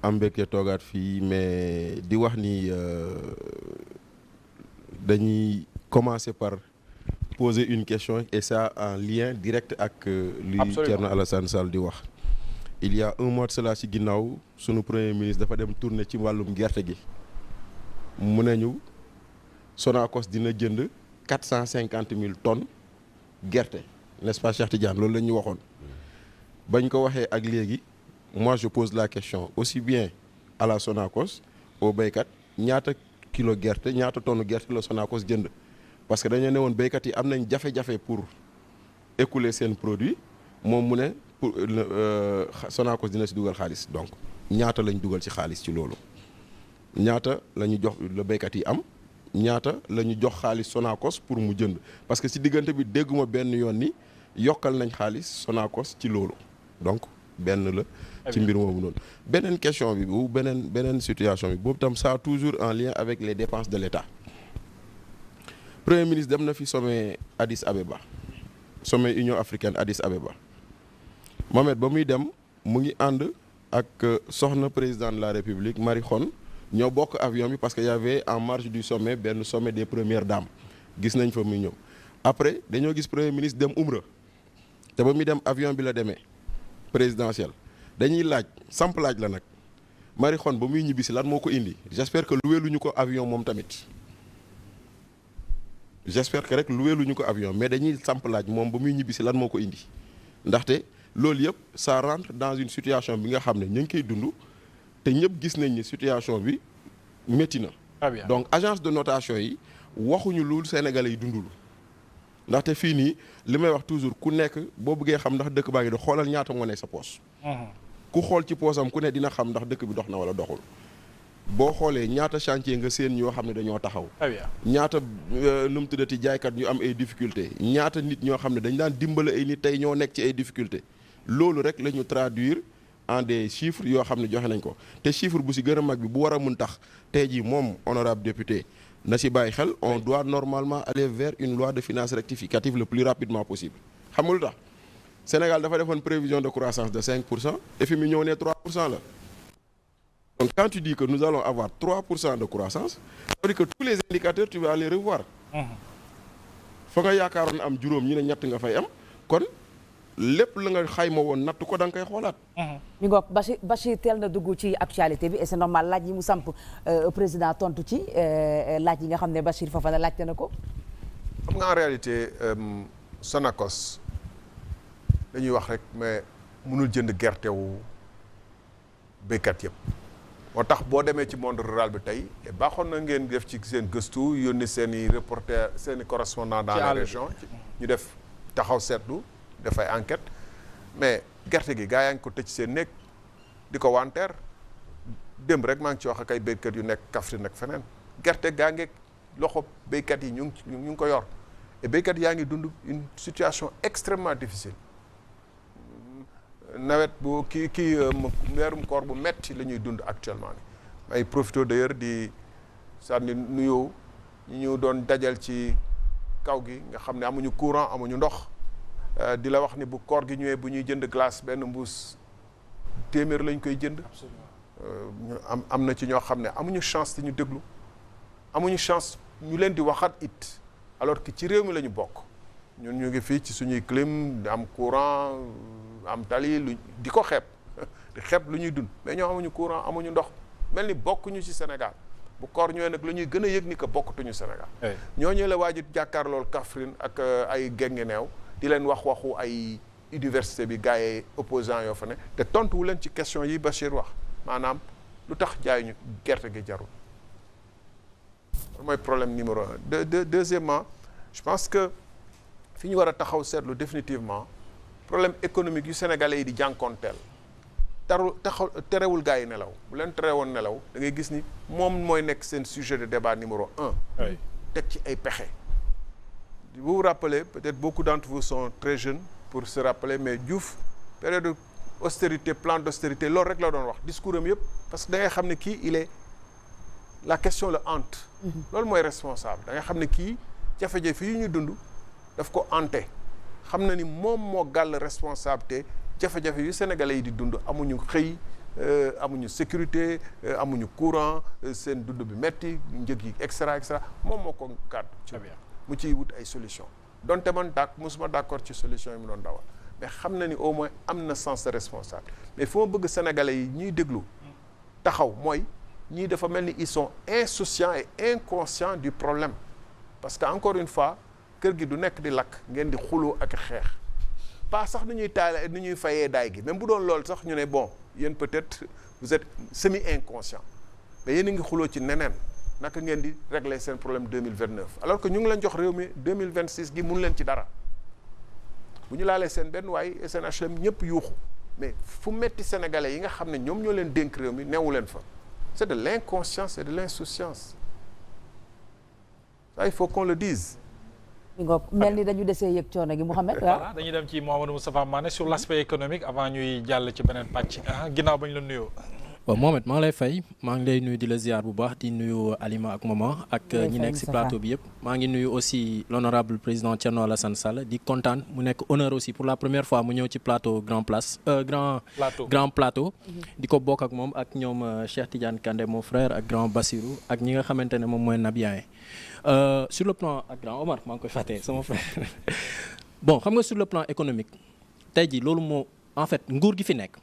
am mbégte toogaat fii mais di wax ni dañuy commencer par poser une question et ça en lien direct ak li Thierno Alassane Sall di wax. Il y a un mois de cela ci ginnaaw sunu premier ministre dafa dem tourner ci wàllum gerte gi mu ne ñu Sonacos dina jënd 450 000 tonnes gerte n'est-ce pas Cheikh Tidiane loolu la ñu waxoon bañ ko waxee ak léegi moi je pose la question aussi bien à la Sonacos au béykat ñaata kilo gerte ñaata tonne gerte la Sonacos jënd parce que dañoo ne woon béykat yi am nañ jafe-jafe pour écouler seen produit moom mu ne pour Sonacos dina ci dugal xaalis donc ñaata lañ dugal ci xaalis ci loolu ñaata la ñu jox la béykat yi am ñaata la ñu jox xaalis Sonacos pour mu jënd parce que ci diggante bi dégguma benn yoon ni yokkal nañ xaalis Sonacos ci loolu donc benn la ci mbir moomu noonu beneen question bi bu beneen situation bi boobu tam ça toujours en lien avec les dépenses de l'État premier ministre dem na fi sommet Addis Abeba sommet Union africaine Addis Abeba Mohamed ba muy dem mu ngi ànd ak soxna président de la République Marie Khone ñoo bokk avion bi parce que y avait en marge du sommet benn sommet des premières dames gis nañ fa muy ñëw après dañoo gis premier ministre dem Umra te ba muy dem avion bi la demee présidentiel dañuy laaj samp laaj la nag Marie Khone ba muy ñibbisi lan moo ko indi j'espère que luweeluñu ko avion moom tamit j'espère que rek luweeluñu ko avion mais dañuy samp laaj moom ba muy ñibbisi lan moo ko indi ndaxte loolu yëpp ça rentre dans une situation bi nga xam ne ñu ngi koy dund te ñëpp gis nañ ni situation bi métti na donc agence de notation yi waxuñu lu Sénégalais yi dundul ndaxte fii nii li may wax toujours ku nekk boo bëggee xam ndax dëkk baa ngi dox xoolal ñaata moo ne sa poos ku xool ci poosam ku ne dina xam ndax dëkk bi dox na wala doxul boo xoolee ñaata chantier nga seen ñoo xam ne dañoo taxaw ñaata nu mu tuddati jaaykat ñu am ay difficultés ñaata nit ñoo xam ne dañ daan dimbale ay nit tey ñoo nekk ci ay difficultés loolu rek la ñu traduire en des chiffres yoo xam ne joxe nañ ko te chiffre bu ci gën a mag bi bu war a mun tax tey jii moom honorable député na ci bàyyi xel on doit normalement aller vers une loi de finances rectificative le plus rapidement possible xam nga lu tax Sénégal dafa defoon prévision de croissance de 5% FMI ñëw ne 3% la donc quand tu dis que nous allons avoir 3% de croissance ça veut dire que tous les indicateurs tu vas les revoir fa nga yaakaaroon am juróom ñi ne ñett nga fay am kon lépp la nga xayma woon natt ko da nga koy xoolaat. mi ngoog Bachir teel na dugg ci actualité bi et c'est normal laaj yi mu samp président tontu ci laaj yi nga xam ne Bachir Fofana laajte na ko. xam nga en réalité Sonacos dañuy wax rek mais mënul jënd gerte wu béykat yëpp. moo tax boo demee ci monde rural bi tey baaxoon na ngeen def ci seen gëstu yónni seen i reporter seen i correspondant dans les régions ñu def taxaw seetlu. dafay enquête mais gerte gi gaa yaa ngi ko tëj seen néeg di ko wanteer démb rek maa ngi ci wax ak ay béykat yu nekk Kaffrine ak feneen gerte gaa ngeeg loxo béykat yi ñu ngi ko yor et béykat yaa ngi dund une situation extrêmement difficile nawet bu kii weerum koor bu metti la ñuy dund actuellement ni ay profito d'ailleurs di sànni nuyoo ñu doon dajal ci kaw gi nga xam ne amuñu courant amuñu ndox di la wax ni bu koor gi ñëwee bu ñuy jënd glace benn mbuus téeméer lañ koy jënd am na ci ñoo xam ne amuñu chance di ñu déglu amuñu chance ñu leen di waxat it alors que ci réew mi la ñu bokk ñun ñu ngi fii ci suñuy clim am courant am tali lu di ko xeeb di xeeb lu ñuy dund mais ñoo amuñu courant amuñu ndox mel ni bokkuñu ci Sénégal bu koor ñëwee nag la ñuy gën a yëg ni que bokkatuñu Sénégal ñooñu la waajit jàkkaarlool Kaffrine ak ay Guinguinéo di leen waxu ay université bi gars yi opposants yoo fa ne te tontuwu leen ci question yi Bachir wax maanaam lu tax jaayuñu gerte gi jarul mooy problème numéro un. Deuxièmement je pense que fi ñu war a taxaw seetlu définitivement problème économique yu sénégalais yi di jànkoonteel terewul gars yi nelaw bu leen terewoon nelaw da ngay gis ni moom mooy nekk seen sujet de débat numéro un. teg ci ay pexe. Vous vous rappelez, peut-être beaucoup d'entre vous sont très jeunes pour se rappeler, mais Diouf période d'austérité, plan d'austérité loolu rek la doon wax discours am yëpp parce que da ngay xam ne kii il est la question le hante. loolu mooy responsable da ngay xam ne kii jafe-jafe yi ñu dund daf ko hanté xam na ni moom moo gàll responsabilité jafe-jafe yu sénégalais yi di dund amuñu xëy amuñu sécurité amuñu courant seen dund bi metti njëg yi et cetera moom moo ko gàddu ci mu ciy wut ay solution donte man mosuma d'accord ci solution yi mu doon dawal mais xam na ni au moins am na sens de responsable mais fu ma bëgg sénégalais yi ñuy déglu taxaw mooy ñii dafa mel ni ils sont insouciants et inconscients du problème parce que encore une fois kër gi du nekk di lakk ngeen di xuloo ak xeex pas sax nu ñuy fayee daay gi même bu doon loolu sax ñu ne bon yéen peut-être vous êtes semi inconscient mais yéen a ngi xuloo ci neneen naka ngeen di régler seen problème 2029 alors que ñu ngi leen jox réew mi 2026 gi mun leen ci dara bu ñu laalee seen benn waaye SNHLM ñëpp yuuxu mais fu metti sénégalais yi nga xam ne ñoom ñoo leen dénk réew mi neewu leen fa c'est de l'inconscience et de l'insouciance ça il faut qu'on le dise. mel ni dañu desee yëg coono gi Mouhamed voilà dañuy dem ci Mouhamadou Moustapha Mané sur l'aspect économique avant ñuy jàll ci beneen pàcc ginnaaw bañ la nuyoo. waaw Mohamed maa ngi lay fay maa ngi lay nuyu di la ziar bu baax di nuyu Alima ak Maman ak ñi nekk ci plateau bi yëpp maa ngi nuyu aussi l'honorable président Thierno Alassane Sall di kontaan mu nekk honneur aussi pour la première fois mu ñëw ci plateau grand plateau di ko bokk ak moom ak ñoom Cheikh Tidiane Kandé mon frère ak grand Bassirou ak ñi nga xamante ne moom mooy Nabiyen sur le plan ak grand Omar maa ngi koy fàtte sama frère bon xam nga sur le plan économique tey jii loolu moo en fait nguur gi fi nekk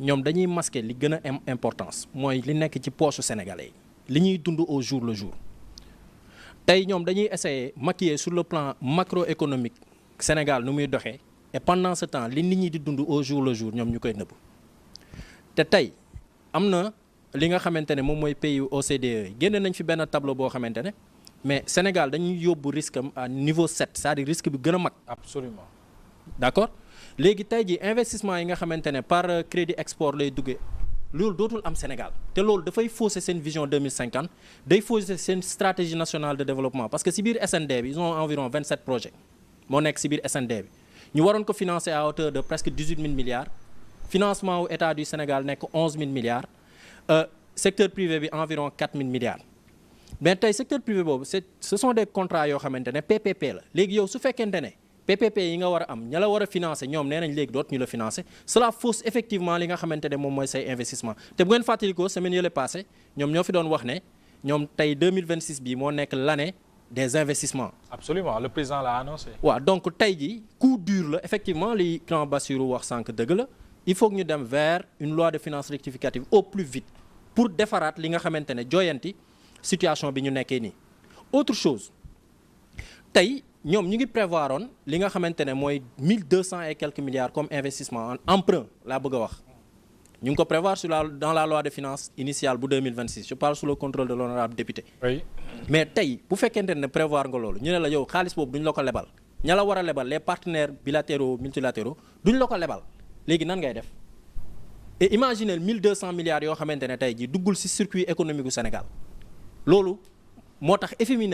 ñoom dañuy masquer li gën a am importance mooy li nekk ci poche sénégalais yi li ñuy dund au jour le jour tey ñoom dañuy essayer maquiller sur le plan macroéconomique Sénégal nu muy doxee et pendant ce temps li nit ñi di dund au jour le jour ñoom ñu koy nëbb te tey am na li nga xamante ne moom mooy pays OCDE génne nañ fi benn tableau boo xamante ne mais Sénégal dañuy yóbbu risque am à niveau 7 c'est-à-dire risque bi gën a mag. Absolument. D'accord léegi tey jii investissement yi nga xamante ne par crédit export lay duggee loolu dootul am Sénégal te loolu dafay fausser seen vision 2050 day fausser seen stratégie nationale de développement parce que si biir SND bi ils ont environ 27 projets moo nekk si biir SND bi ñu waroon ko financer à hauteur de presque 18 000 milliards financement wu état du Sénégal nekk 11 000 milliards secteur privé bi environ 4 000 milliards mais tey secteur privé boobu ce sont des contrats yoo xamante ne PPP la léegi yow su fekkente ne PPP yi nga war a am ña la war a financer ñoom nee nañ léegi dootu ñu la financer cela fausse effectivement li nga xamante ne moom mooy say investissement te bu ngeen fàttalikoo semaine yële passé ñoom ñoo fi doon wax ne ñoom tey 2026 bii moo nekk l'année des investissements. Absolument le président l'a annoncé. waaw donc tey jii coup dur la effectivement li grand Bassirou wax sànq dëgg la il faut que ñu dem vers une loi de finances rectificative au plus vite pour defaraat li nga xamante ne joyanti situation bi ñu nekkee nii. autre chose tey ñoom ñu ngi prévoir oon li nga xamante ne mooy 1200 et quelques milliards comme investissement en emprunt laa bëgg a wax ñu ngi ko prévoir dans la loi de finances initiale bu 2026 je parle sous le contrôle de l'honorable député. Oui. mais tey bu fekkente ne prévoir nga loolu ñu ne la yow xaalis boobu duñ la ko lebal ña la war a lebal les partenaires bilatéraux multilatéraux duñ la ko lebal léegi nan ngay def et imaginez 1200 milliards yoo xamante ne tey ji duggul ci circuit économique gu Sénégal loolu moo tax FMI